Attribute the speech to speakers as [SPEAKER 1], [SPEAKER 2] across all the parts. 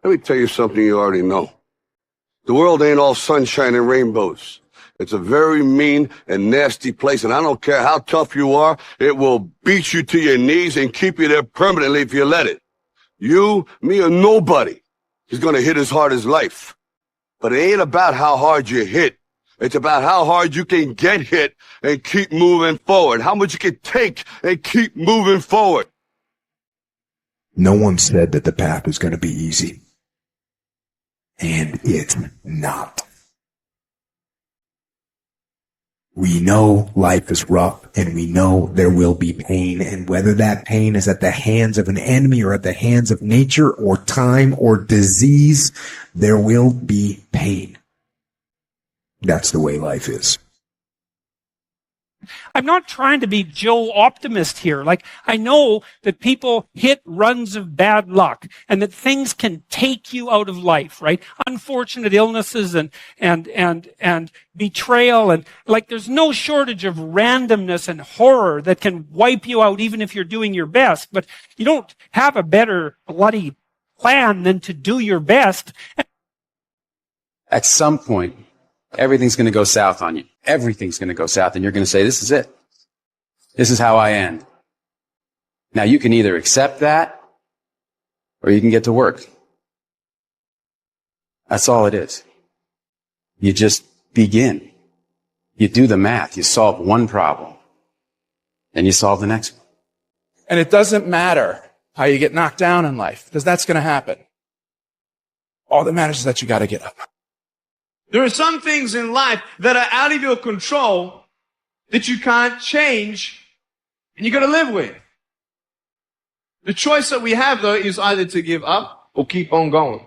[SPEAKER 1] Let me tell you something you already know. The world ain't all sunshine and rainbows. It's a very mean and nasty place, and I don't care how tough you are, it will beat you to your knees and keep you there permanently if you let it. You, me, or nobody is gonna hit as hard as life. But it ain't about how hard you hit. It's about how hard you can get hit and keep moving forward. How much you can take and keep moving forward.
[SPEAKER 2] No one said that the path was going to be easy. And it's not. We know life is rough, and we know there will be pain, and whether that pain is at the hands of an enemy or at the hands of nature or time or disease, there will be pain. That's the way life is.
[SPEAKER 3] I'm not trying to be Joe Optimist here. Like, I know that people hit runs of bad luck and that things can take you out of life, right? Unfortunate illnesses and betrayal, and like there's no shortage of randomness and horror that can wipe you out even if you're doing your best. But you don't have a better bloody plan than to do your best.
[SPEAKER 4] At some point, everything's going to go south on you. Everything's going to go south, and you're going to say, this is it. This is how I end. Now, you can either accept that, or you can get to work. That's all it is. You just begin. You do the math. You solve one problem, then you solve the next one.
[SPEAKER 5] And it doesn't matter how you get knocked down in life, because that's going to happen. All that matters is that you got to get up.
[SPEAKER 6] There are some things in life that are out of your control that you can't change and you got to live with. The choice that we have, though, is either to give up or keep on going.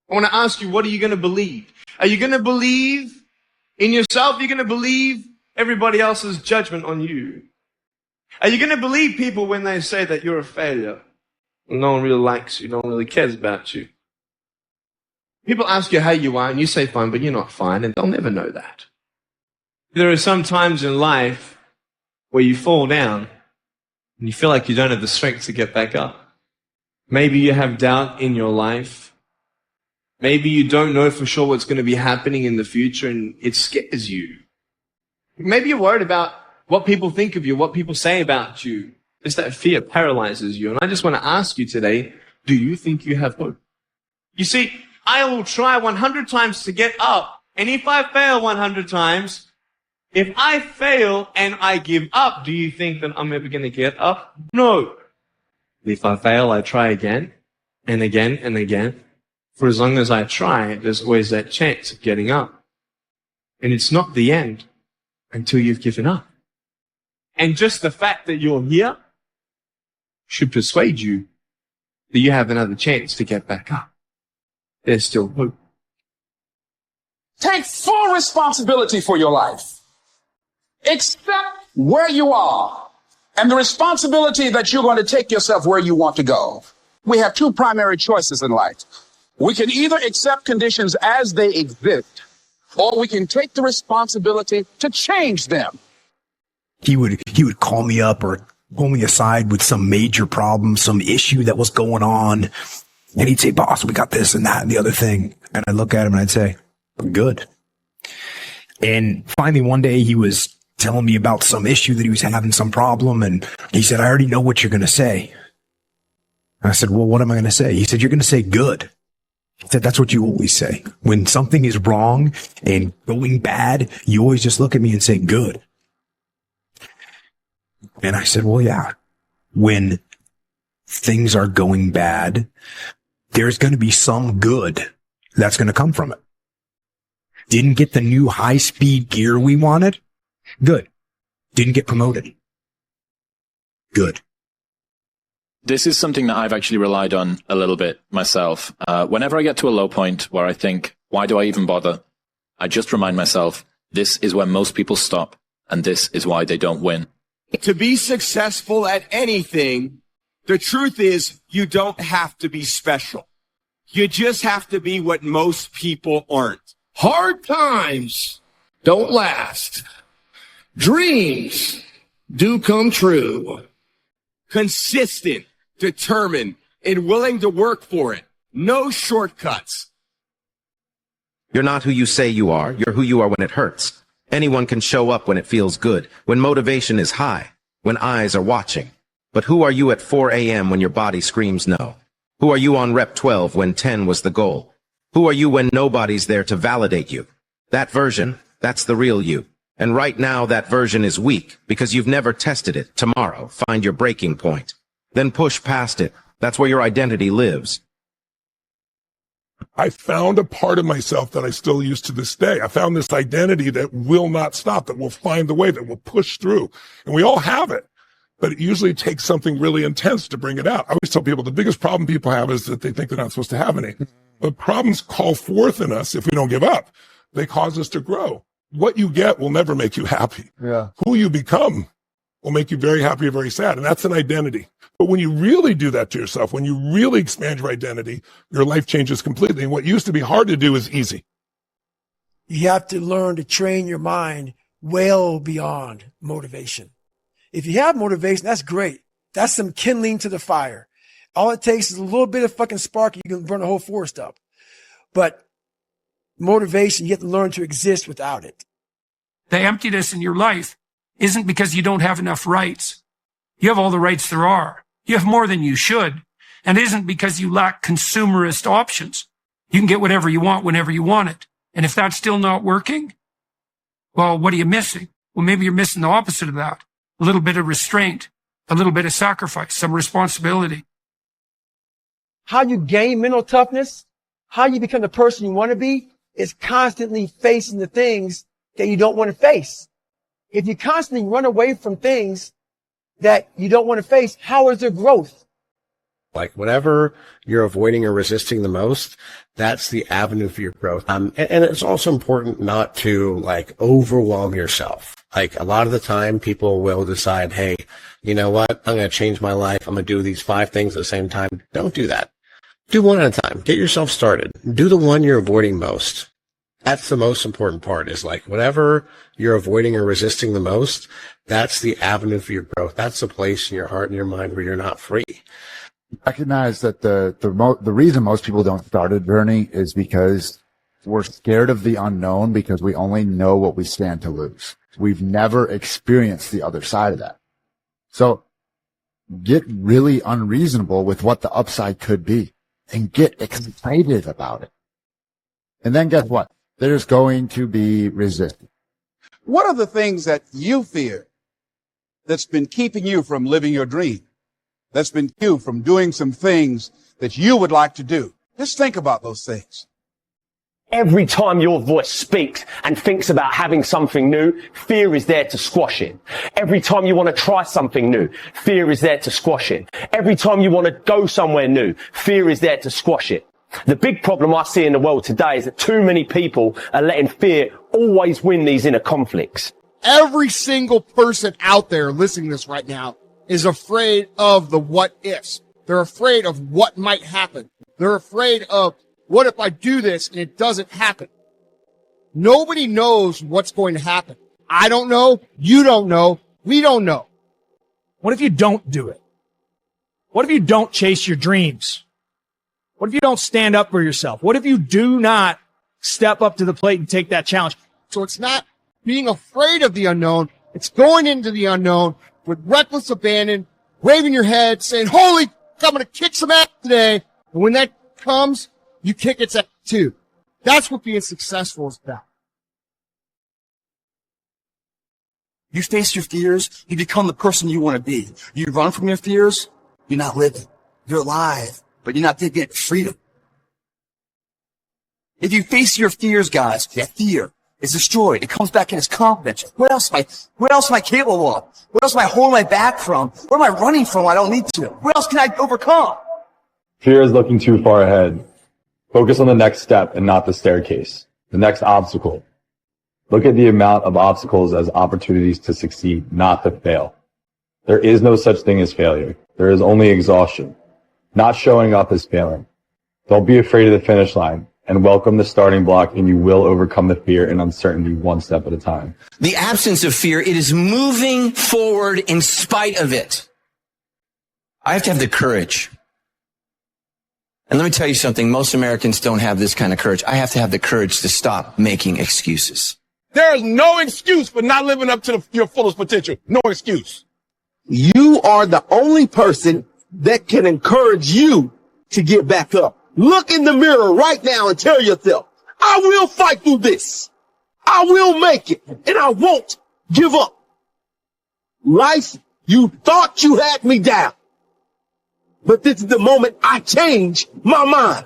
[SPEAKER 6] I want to ask you, what are you going to believe? Are you going to believe in yourself? Are you going to believe everybody else's judgment on you? Are you going to believe people when they say that you're a failure? No one really likes you. No one really cares about you. People ask you how you are, and you say fine, but you're not fine, and they'll never know that. There are some times in life where you fall down, and you feel like you don't have the strength to get back up. Maybe you have doubt in your life. Maybe you don't know for sure what's going to be happening in the future, and it scares you. Maybe you're worried about what people think of you, what people say about you. It's that fear paralyzes you. And I just want to ask you today, do you think you have hope? You see, I will try 100 times to get up. And if I fail 100 times, if I fail and I give up, do you think that I'm ever going to get up? No. If I fail, I try again and again and again. For as long as I try, there's always that chance of getting up. And it's not the end until you've given up. And just the fact that you're here should persuade you that you have another chance to get back up. There's still hope.
[SPEAKER 7] Take full responsibility for your life. Accept where you are and the responsibility that you're going to take yourself where you want to go. We have two primary choices in life. We can either accept conditions as they exist, or we can take the responsibility to change them.
[SPEAKER 2] He would call me up or pull me aside with some major problem, some issue that was going on. And he'd say, boss, we got this and that and the other thing. And I'd look at him and I'd say, I'm good. And finally, one day he was telling me about some issue that he was having, some problem. And he said, I already know what you're going to say. I said, well, what am I going to say? He said, you're going to say good. He said, that's what you always say. When something is wrong and going bad, you always just look at me and say good. And I said, well, yeah, when things are going bad, there's going to be some good that's going to come from it. Didn't get the new high-speed gear we wanted? Good. Didn't get promoted? Good.
[SPEAKER 8] This is something that I've actually relied on a little bit myself. Whenever I get to a low point where I think, why do I even bother? I just remind myself, this is where most people stop, and this is why they don't win.
[SPEAKER 9] To be successful at anything, the truth is you don't have to be special. You just have to be what most people aren't. Hard times don't last. Dreams do come true. Consistent, determined, and willing to work for it. No shortcuts.
[SPEAKER 10] You're not who you say you are. You're who you are when it hurts. Anyone can show up when it feels good, when motivation is high, when eyes are watching. But who are you at 4 a.m. when your body screams no? Who are you on rep 12 when 10 was the goal? Who are you when nobody's there to validate you? That version, that's the real you. And right now that version is weak because you've never tested it. Tomorrow, find your breaking point. Then push past it. That's where your identity lives.
[SPEAKER 11] I found a part of myself that I still use to this day. I found this identity that will not stop, that will find the way, that will push through. And we all have it, but it usually takes something really intense to bring it out. I always tell people the biggest problem people have is that they think they're not supposed to have any. But problems call forth in us if we don't give up. They cause us to grow. What you get will never make you happy.
[SPEAKER 12] Yeah.
[SPEAKER 11] Who you become will make you very happy or very sad. And that's an identity. But when you really do that to yourself, when you really expand your identity, your life changes completely. And what used to be hard to do is easy.
[SPEAKER 12] You have to learn to train your mind well beyond motivation. If you have motivation, that's great. That's some kindling to the fire. All it takes is a little bit of fucking spark, and you can burn a whole forest up. But motivation, you have to learn to exist without it.
[SPEAKER 3] The emptiness in your life isn't because you don't have enough rights. You have all the rights there are. You have more than you should. And it isn't because you lack consumerist options. You can get whatever you want whenever you want it. And if that's still not working, well, what are you missing? Well, maybe you're missing the opposite of that. A little bit of restraint, a little bit of sacrifice, some responsibility.
[SPEAKER 12] How you gain mental toughness, how you become the person you want to be, is constantly facing the things that you don't want to face. If you constantly run away from things that you don't want to face, how is there growth?
[SPEAKER 13] Like whatever you're avoiding or resisting the most, that's the avenue for your growth. And it's also important not to like overwhelm yourself. Like a lot of the time people will decide, hey, you know what? I'm going to change my life. I'm going to do these 5 things at the same time. Don't do that. Do one at a time. Get yourself started. Do the one you're avoiding most. That's the most important part, is like whatever you're avoiding or resisting the most, that's the avenue for your growth. That's the place in your heart and your mind where you're not free.
[SPEAKER 14] Recognize that the reason most people don't start a journey is because we're scared of the unknown, because we only know what we stand to lose. We've never experienced the other side of that. So get really unreasonable with what the upside could be and get excited about it. And then guess what? There's going to be resistance.
[SPEAKER 7] What are the things that you fear that's been keeping you from living your dream? That's been keeping you from doing some things that you would like to do? Just think about those things.
[SPEAKER 15] Every time your voice speaks and thinks about having something new, fear is there to squash it. Every time you want to try something new, fear is there to squash it. Every time you want to go somewhere new, fear is there to squash it. The big problem I see in the world today is that too many people are letting fear always win these inner conflicts.
[SPEAKER 16] Every single person out there listening to this right now is afraid of the what ifs. They're afraid of what might happen. They're afraid of, what if I do this and it doesn't happen? Nobody knows what's going to happen. I don't know. You don't know. We don't know.
[SPEAKER 17] What if you don't do it? What if you don't chase your dreams? What if you don't stand up for yourself? What if you do not step up to the plate and take that challenge?
[SPEAKER 16] So it's not being afraid of the unknown. It's going into the unknown with reckless abandon, waving your head, saying, holy, I'm going to kick some ass today. And when that comes, you kick its ass too. That's what being successful is about.
[SPEAKER 18] You face your fears, you become the person you want to be. You run from your fears, you're not living. You're alive, but you're not getting freedom. If you face your fears, guys, that fear is destroyed. It comes back in its confidence. What else am I capable of? What else am I holding my back from? What am I running from? I don't need to. What else can I overcome?
[SPEAKER 19] Fear is looking too far ahead. Focus on the next step and not the staircase, the next obstacle. Look at the amount of obstacles as opportunities to succeed, not to fail. There is no such thing as failure. There is only exhaustion. Not showing up is failing. Don't be afraid of the finish line and welcome the starting block, and you will overcome the fear and uncertainty one step at a time.
[SPEAKER 20] The absence of fear, it is moving forward in spite of it. I have to have the courage And let me tell you something, most Americans don't have this kind of courage. I have to have the courage to stop making excuses.
[SPEAKER 16] There is no excuse for not living up to your fullest potential. No excuse. You are the only person that can encourage you to get back up. Look in the mirror right now and tell yourself, I will fight through this. I will make it, and I won't give up. Life, you thought you had me down. But this is the moment I change my mind.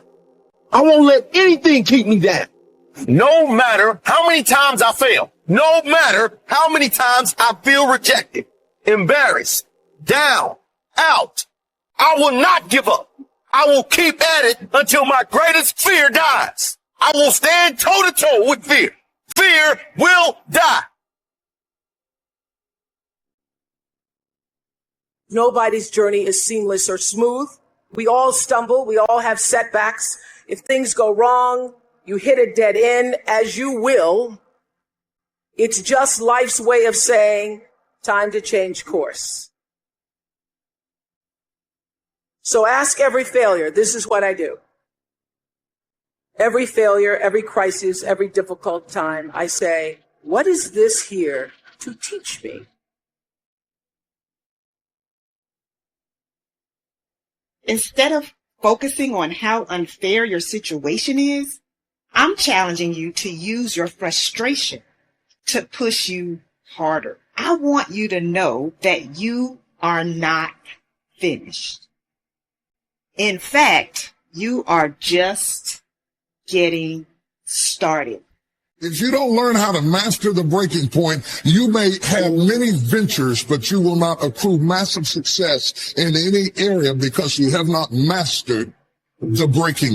[SPEAKER 16] I won't let anything keep me down. No matter how many times I fail, no matter how many times I feel rejected, embarrassed, down, out, I will not give up. I will keep at it until my greatest fear dies. I will stand toe to toe with fear. Fear will die.
[SPEAKER 21] Nobody's journey is seamless or smooth. We all stumble. We all have setbacks. If things go wrong, you hit a dead end, as you will. It's just life's way of saying, time to change course. So ask every failure. This is what I do. Every failure, every crisis, every difficult time, I say, what is this here to teach me?
[SPEAKER 22] Instead of focusing on how unfair your situation is, I'm challenging you to use your frustration to push you harder. I want you to know that you are not finished. In fact, you are just getting started.
[SPEAKER 23] If you don't learn how to master the breaking point, you may have many ventures, but you will not accrue massive success in any area because you have not mastered the breaking point.